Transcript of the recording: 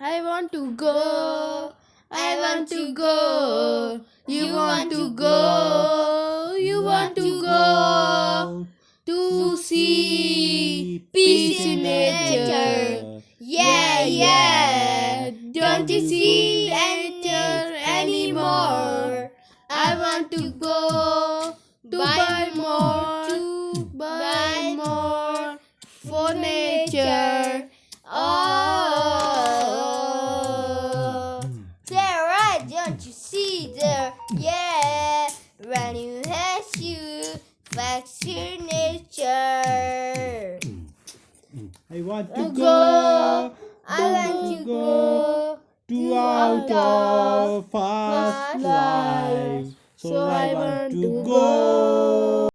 I want to go. I want to go. You want to go. You want to go to see peace in nature. Yeah, yeah. Don't you see nature anymore? I want to go to buy more for nature. Oh, there, right? Don't you see there? Yeah, when you have you flex your nature. I want to go. I want to go to out of fast life. So I want to go.